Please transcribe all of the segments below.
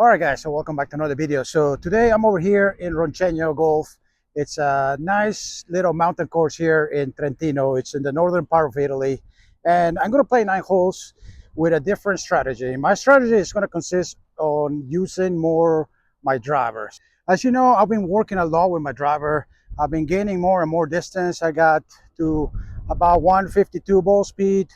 All right, guys, so welcome back to another video. So today I'm over here in Roncheño Golf. It's a nice little mountain course here in Trentino. It's in the northern part of Italy. And I'm going to play 9 holes with a different strategy. My strategy is going to consist on using more my drivers. As you know, I've been working a lot with my driver. I've been gaining more and more distance. I got to about 152 ball speed,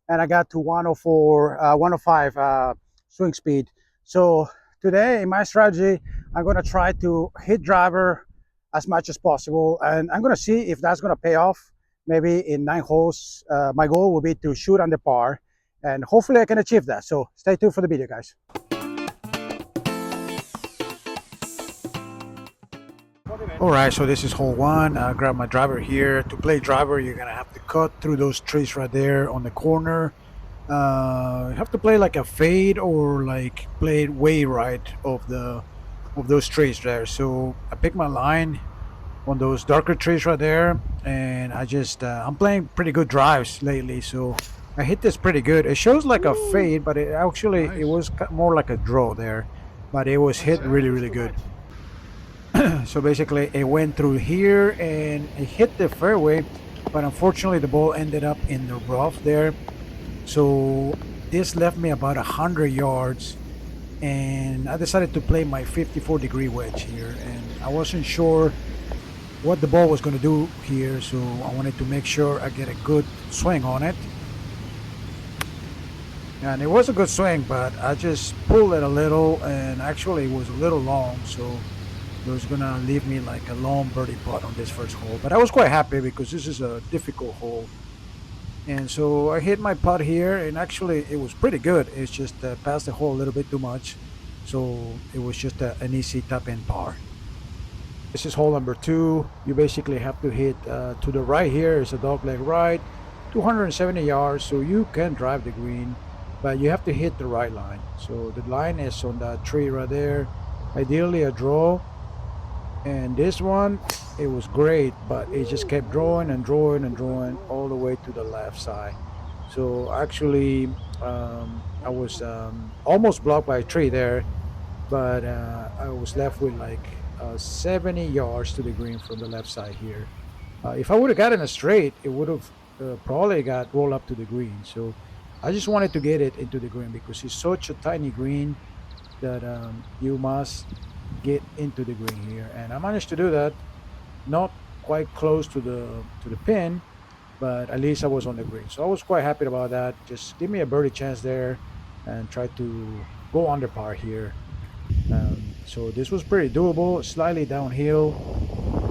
and I got to 104, 105 swing speed. So today in my strategy, I'm going to try to hit driver as much as possible, and I'm going to see if that's going to pay off. Maybe in 9 holes, my goal will be to shoot on the par, and hopefully I can achieve that. So stay tuned for the video, guys. All right, so this is hole one. I grab my driver here. To play driver, you're gonna have to cut through those trees right there on the corner. You have to play like a fade or like play it way right of those trees there. So I pick my line on those darker trees right there, and I'm playing pretty good drives lately, so I hit this pretty good. It shows like a fade, but it was more like a draw there, but it was hit really good. So basically it went through here and it hit the fairway, but unfortunately the ball ended up in the rough there. So this left me about 100 yards, and I decided to play my 54-degree wedge here, and I wasn't sure what the ball was going to do here, so I wanted to make sure I get a good swing on it. And it was a good swing, but I just pulled it a little, and actually it was a little long, so it was gonna leave me like a long birdie putt on this first hole. But I was quite happy because this is a difficult hole. And so I hit my putt here, and actually it was pretty good. It's just past the hole a little bit too much, so it was just an easy top-in par. This is hole number 2. You basically have to hit to the right here. Is a dogleg right, 270 yards, so you can drive the green, but you have to hit the right line. So the line is on that tree right there, ideally a draw. And this one, it was great, but it just kept drawing and drawing and drawing all the way to the left side. So actually I was almost blocked by a tree there, but I was left with like 70 yards to the green from the left side here. If I would have gotten a straight, it would have probably got rolled up to the green. So I just wanted to get it into the green because it's such a tiny green that you must get into the green here, and I managed to do that. Not quite close to the pin, but at least I was on the green, so I was quite happy about that. Just give me a birdie chance there and try to go under par here. So this was pretty doable, slightly downhill.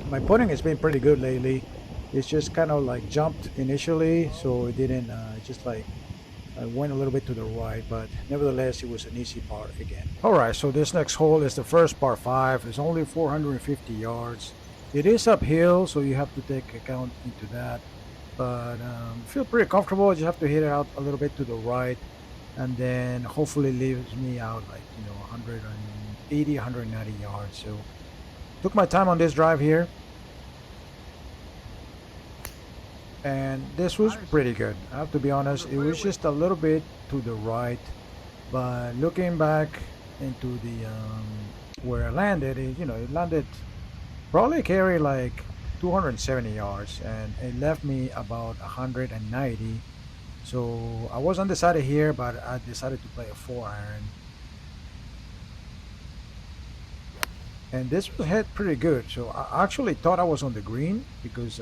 My putting has been pretty good lately. It's just kind of like jumped initially, so it didn't just like I went a little bit to the right, but nevertheless it was an easy par again. All right, so this next hole is the first par 5. It's only 450 yards. It is uphill, so you have to take account into that, but feel pretty comfortable. I just have to hit it out a little bit to the right, and then hopefully leaves me out like 180 190 yards. So took my time on this drive here, and this was pretty good. I have to be honest, it was just a little bit to the right, but looking back into the where I landed, it landed probably carry like 270 yards, and it left me about 190. So I was undecided here, but I decided to play a 4-iron. And this was hit pretty good, so I actually thought I was on the green because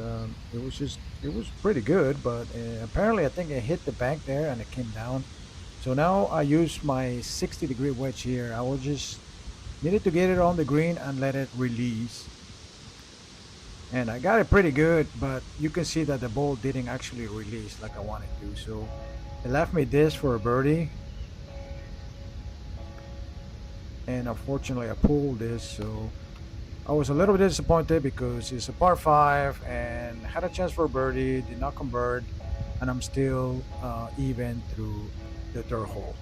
it was pretty good, but apparently I think it hit the bank there and it came down. So now I use my 60-degree wedge here. I will just needed to get it on the green and let it release, and I got it pretty good, but you can see that the ball didn't actually release like I wanted to, so it left me this for a birdie. And unfortunately I pulled this, so I was a little bit disappointed because it's a par 5 and had a chance for a birdie, did not convert, and I'm still even through the third hole.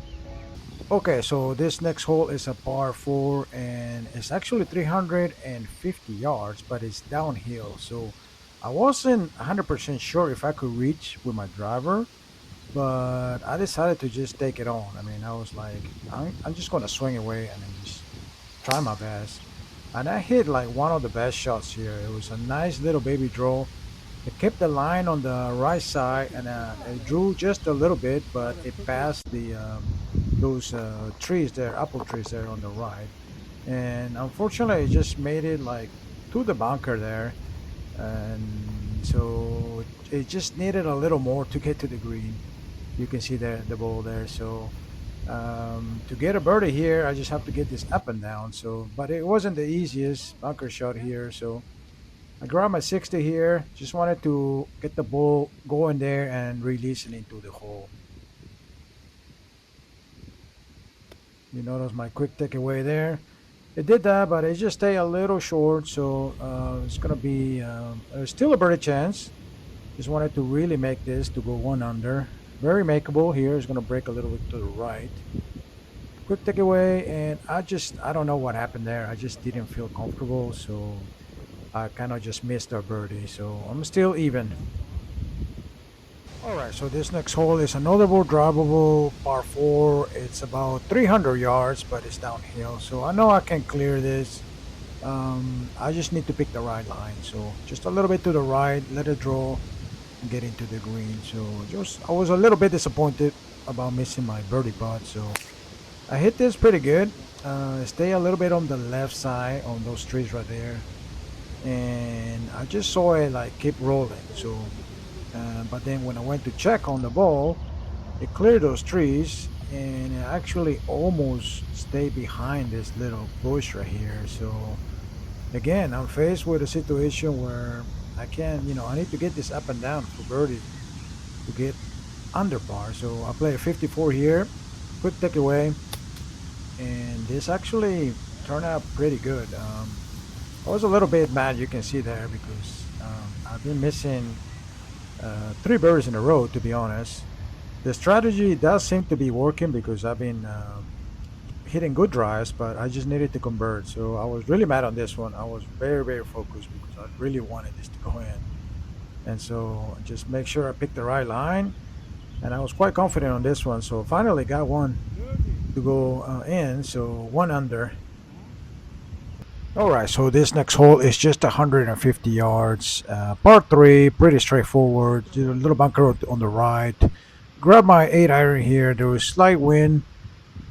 Okay, so this next hole is a par 4, and it's actually 350 yards, but it's downhill, so I wasn't 100% sure if I could reach with my driver. but I decided to just take it on. I mean, I was like, I'm just gonna swing away and then just try my best. And I hit like one of the best shots here. It was a nice little baby draw. It kept the line on the right side, and it drew just a little bit, but it passed the those trees there, apple trees there on the right. And unfortunately, it just made it like to the bunker there, and so it just needed a little more to get to the green. You can see the ball there. So to get a birdie here, I just have to get this up and down. So, but it wasn't the easiest bunker shot here. So I grabbed my 60 here. Just wanted to get the ball going there and release it into the hole. You notice my quick takeaway there. It did that, but it just stayed a little short. So it's gonna be there's still a birdie chance. Just wanted to really make this to go one under. Very makeable here. It's gonna break a little bit to the right. Quick takeaway, and I don't know what happened there. I just didn't feel comfortable, so I kind of just missed our birdie. So I'm still even. All right, so this next hole is another more drivable par 4. It's about 300 yards, but it's downhill. So I know I can clear this. I just need to pick the right line. So just a little bit to the right, let it draw, and get into the green. So just I was a little bit disappointed about missing my birdie putt. So I hit this pretty good. Stay a little bit on the left side on those trees right there, and I just saw it like keep rolling. So but then when I went to check on the ball, it cleared those trees and it actually almost stayed behind this little bush right here. So again, I'm faced with a situation where I can, I need to get this up and down for birdie to get under par. So I play a 54 here, quick takeaway, and this actually turned out pretty good. I was a little bit mad, you can see there, because I've been missing 3 birdies in a row, to be honest. The strategy does seem to be working because I've been hitting good drives, but I just needed to convert. So I was really mad on this one. I was very, very focused because I really wanted this to go in. And so just make sure I picked the right line. And I was quite confident on this one. So finally got one to go in. So one under. All right, so this next hole is just 150 yards, par 3, pretty straightforward. A little bunker on the right. Grab my 8 iron here. There was slight wind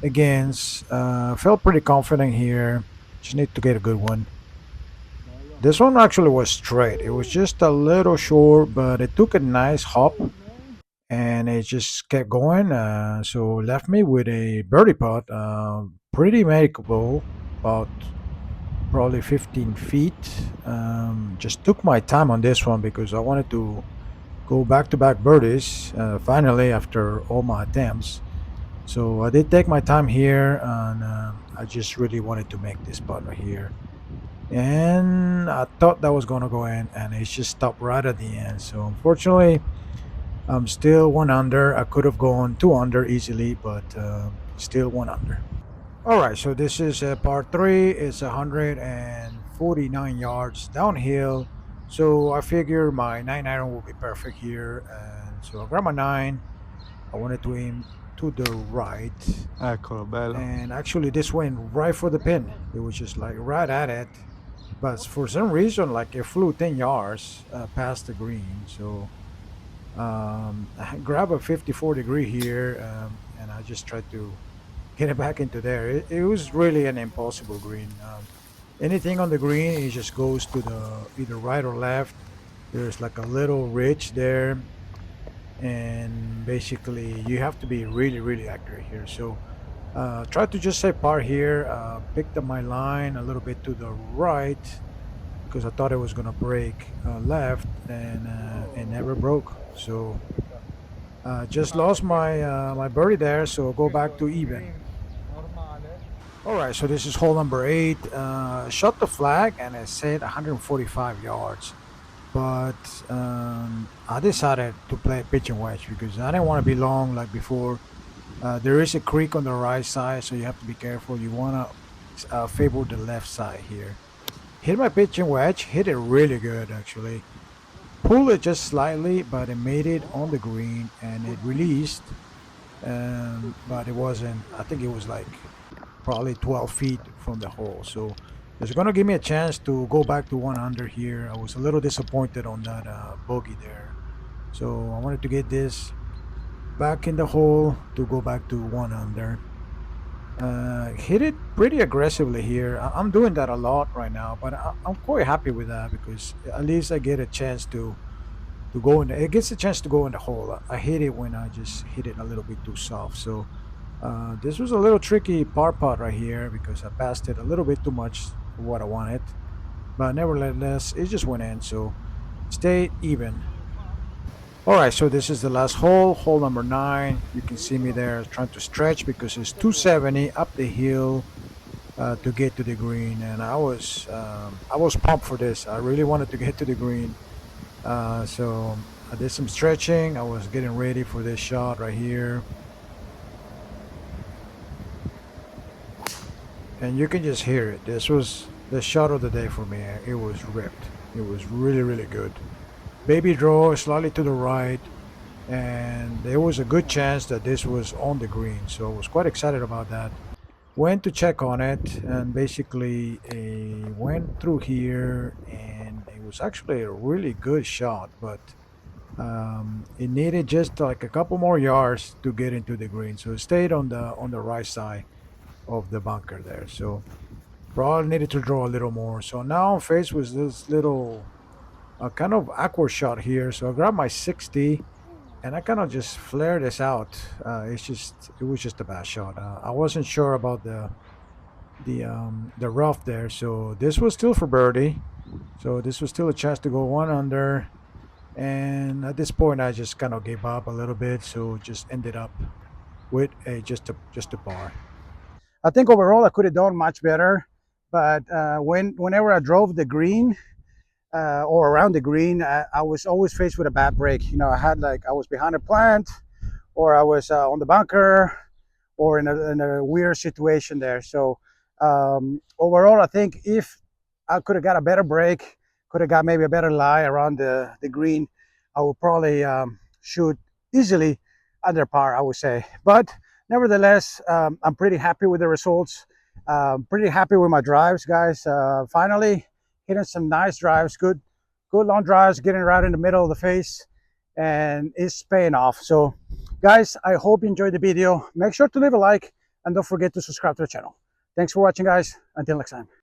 against. Felt pretty confident here. Just need to get a good one. This one actually was straight. It was just a little short, but it took a nice hop and it just kept going. So left me with a birdie putt, pretty makeable, about probably 15 feet. Just took my time on this one because I wanted to go back to back birdies finally after all my attempts. So I did take my time here, and I just really wanted to make this putt right here. And I thought that was going to go in, and it just stopped right at the end. So unfortunately, I'm still one under. I could have gone 2 under easily, but still one under. All right, so this is part 3. It's 149 yards downhill. So I figure my 9 iron will be perfect here. And so I grab my 9. I wanted to aim to the right. Eccolo, bello. And actually, this went right for the pin. It was just like right at it. But for some reason, like it flew 10 yards past the green. So I grab a 54-degree here, and I just tried to get it back into there. It was really an impossible green. Anything on the green, it just goes to the either right or left. There's like a little ridge there, and basically you have to be really, really accurate here. So try to just say par here. Picked up my line a little bit to the right because I thought it was gonna break left, and it never broke. So just lost my birdie there. So go back to even. All right, so this is hole number 8. Shot the flag and it said 145 yards, but I decided to play pitching wedge because I didn't want to be long like before. There is a creek on the right side, so you have to be careful. You want to favor the left side here. Hit my pitching wedge, hit it really good actually. pulled it just slightly, but it made it on the green and it released. But it wasn't. I think it was like probably 12 feet from the hole. So it's gonna give me a chance to go back to one under here. I was a little disappointed on that bogey there. So I wanted to get this back in the hole to go back to one under. Hit it pretty aggressively here. I'm doing that a lot right now, but I'm quite happy with that because at least I get a chance to go in. It gets a chance to go in the hole. I hate it when I just hit it a little bit too soft. So this was a little tricky par putt right here because I passed it a little bit too much for what I wanted, but nevertheless, it just went in. So stayed even. All right, so this is the last hole, hole number 9. You can see me there trying to stretch because it's 270 up the hill to get to the green, and I was pumped for this. I really wanted to get to the green, so I did some stretching. I was getting ready for this shot right here, and you can just hear it. This was the shot of the day for me. It was ripped. It was really, really good. Baby draw slightly to the right, and there was a good chance that this was on the green, so I was quite excited about that. Went to check on it, and basically went through here, and it was actually a really good shot, but it needed just like a couple more yards to get into the green, so it stayed on the right side of the bunker there. So probably needed to draw a little more. So now I'm faced with this little kind of awkward shot here. So I grabbed my 60 and I kind of just flare this out. It was just a bad shot. I wasn't sure about the rough there, so this was still for birdie. So this was still a chance to go one under. And at this point, I just kind of gave up a little bit, so just ended up with a just a par. I think overall I could have done much better, but whenever I drove the green, or around the green, I was always faced with a bad break. You know, I was behind a plant, or I was on the bunker, or in a weird situation there. So overall, I think if I could have got a better break, could have got maybe a better lie around the green, I would probably shoot easily under par, I would say. But nevertheless, I'm pretty happy with the results. Pretty happy with my drives, guys. Finally hitting some nice drives, good long drives, getting right in the middle of the face, and it's paying off. So guys, I hope you enjoyed the video. Make sure to leave a like and don't forget to subscribe to the channel. Thanks for watching, guys. Until next time.